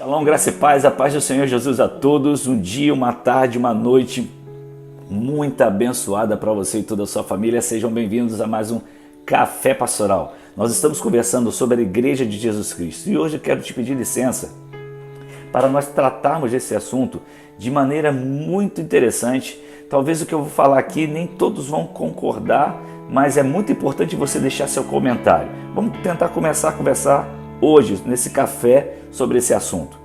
Shalom, graça e paz, a paz do Senhor Jesus a todos. Um dia, uma tarde, uma noite muito abençoada para você e toda a sua família. Sejam bem-vindos a mais um Café Pastoral. Nós estamos conversando sobre a Igreja de Jesus Cristo e hoje eu quero te pedir licença para nós tratarmos desse assunto de maneira muito interessante. Talvez o que eu vou falar aqui nem todos vão concordar, mas é muito importante você deixar seu comentário. Vamos tentar começar a conversar hoje, nesse café, sobre esse assunto.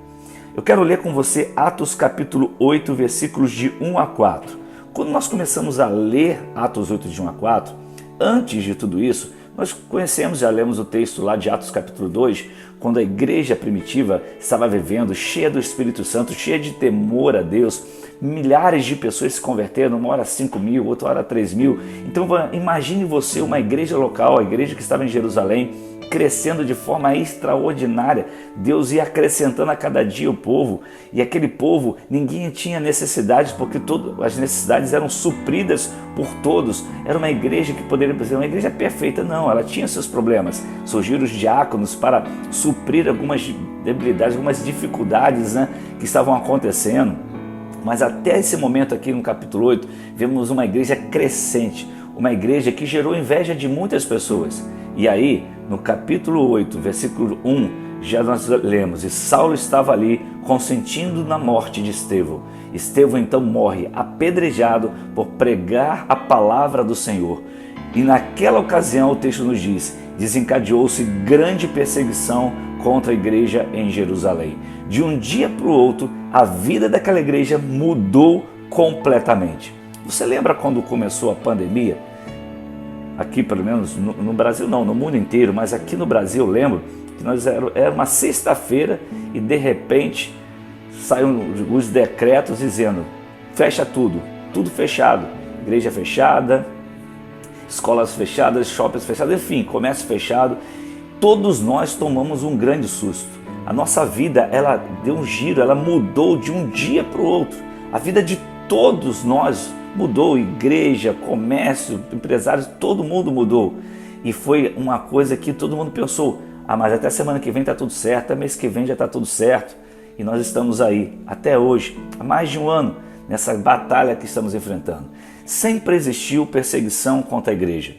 Eu quero ler com você Atos capítulo 8, versículos de 1 a 4. Quando nós começamos a ler Atos 8, de 1 a 4, antes de tudo isso, nós conhecemos, já lemos o texto lá de Atos capítulo 2, quando a igreja primitiva estava vivendo cheia do Espírito Santo, cheia de temor a Deus. Milhares de pessoas se converteram, uma hora 5 mil, outra hora 3 mil. Então imagine você, uma igreja local, a igreja que estava em Jerusalém, crescendo de forma extraordinária. Deus ia acrescentando a cada dia o povo, e aquele povo, ninguém tinha necessidades, porque as necessidades eram supridas por todos. Era uma igreja que poderia ser uma igreja perfeita, não, ela tinha seus problemas. Surgiram os diáconos para suprir algumas debilidades, algumas dificuldades, que estavam acontecendo. Mas até esse momento aqui no capítulo 8, vemos uma igreja crescente, uma igreja que gerou inveja de muitas pessoas. E aí, no capítulo 8, versículo 1, já nós lemos: e Saulo estava ali consentindo na morte de Estevão. Estevão então morre apedrejado por pregar a palavra do Senhor. E naquela ocasião, o texto nos diz, desencadeou-se grande perseguição contra a igreja em Jerusalém. De um dia para o outro, a vida daquela igreja mudou completamente. Você lembra quando começou a pandemia? Aqui, pelo menos no Brasil não, no mundo inteiro, mas aqui no Brasil eu lembro que era uma sexta-feira e de repente saíram os decretos dizendo: fecha tudo, tudo fechado, igreja fechada, escolas fechadas, shoppings fechados, enfim, comércio fechado. Todos nós tomamos um grande susto. A nossa vida, ela deu um giro, ela mudou de um dia para o outro. A vida de todos nós mudou, igreja, comércio, empresários, todo mundo mudou. E foi uma coisa que todo mundo pensou: mas até semana que vem está tudo certo, até mês que vem já está tudo certo. E nós estamos aí, até hoje, há mais de um ano, nessa batalha que estamos enfrentando. Sempre existiu perseguição contra a igreja.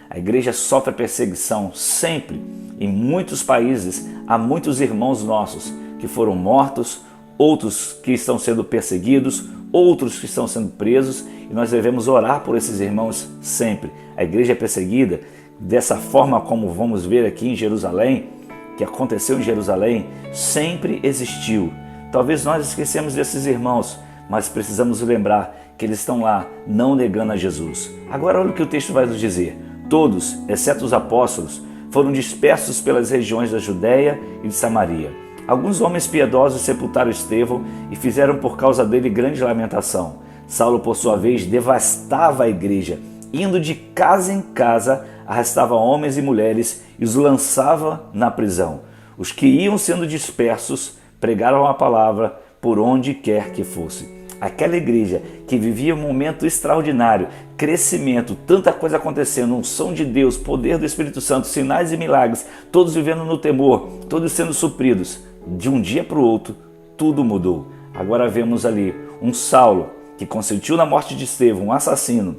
A igreja sofre perseguição sempre. Em muitos países há muitos irmãos nossos que foram mortos, outros que estão sendo perseguidos, outros que estão sendo presos, e nós devemos orar por esses irmãos sempre. A igreja é perseguida dessa forma como vamos ver aqui em Jerusalém, que aconteceu em Jerusalém, sempre existiu. Talvez nós esquecemos desses irmãos, mas precisamos lembrar que eles estão lá, não negando a Jesus. Agora olha o que o texto vai nos dizer. Todos, exceto os apóstolos, foram dispersos pelas regiões da Judéia e de Samaria. Alguns homens piedosos sepultaram Estevão e fizeram por causa dele grande lamentação. Saulo, por sua vez, devastava a igreja, indo de casa em casa, arrastava homens e mulheres e os lançava na prisão. Os que iam sendo dispersos pregaram a palavra por onde quer que fosse. Aquela igreja que vivia um momento extraordinário, crescimento, tanta coisa acontecendo, unção de Deus, poder do Espírito Santo, sinais e milagres, todos vivendo no temor, todos sendo supridos. De um dia para o outro, tudo mudou. Agora vemos ali um Saulo que consentiu na morte de Estevão, um assassino,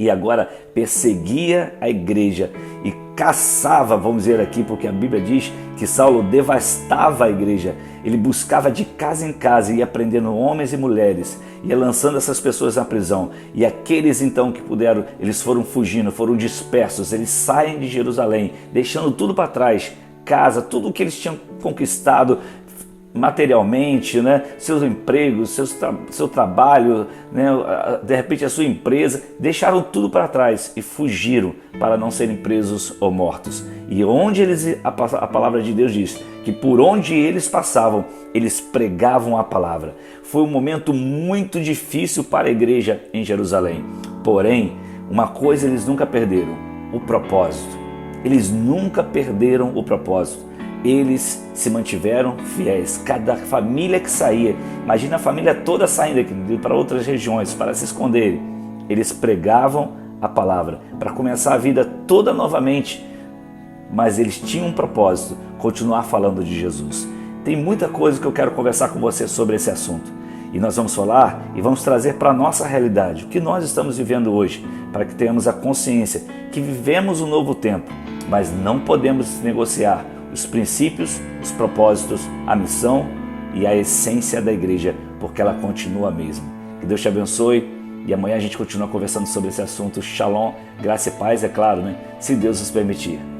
e agora perseguia a igreja e caçava, vamos dizer aqui, porque a Bíblia diz que Saulo devastava a igreja. Ele buscava de casa em casa, ia prendendo homens e mulheres, ia lançando essas pessoas na prisão. E aqueles então que puderam, eles foram fugindo, foram dispersos, eles saem de Jerusalém, deixando tudo para trás, casa, tudo o que eles tinham conquistado materialmente, seus empregos, seu trabalho, de repente a sua empresa, deixaram tudo para trás e fugiram para não serem presos ou mortos. E onde a palavra de Deus diz que por onde eles passavam, eles pregavam a palavra. Foi um momento muito difícil para a igreja em Jerusalém. Porém, uma coisa eles nunca perderam: o propósito. Eles nunca perderam o propósito. Eles se mantiveram fiéis. Cada família que saía, imagina a família toda saindo aqui para outras regiões para se esconderem. Eles pregavam a palavra para começar a vida toda novamente, mas eles tinham um propósito: continuar falando de Jesus. Tem muita coisa que eu quero conversar com você sobre esse assunto. E nós vamos falar e vamos trazer para a nossa realidade, o que nós estamos vivendo hoje, para que tenhamos a consciência que vivemos um novo tempo, mas não podemos negociar os princípios, os propósitos, a missão e a essência da igreja, porque ela continua a mesma. Que Deus te abençoe e amanhã a gente continua conversando sobre esse assunto. Shalom, graça e paz, é claro, né? Se Deus nos permitir.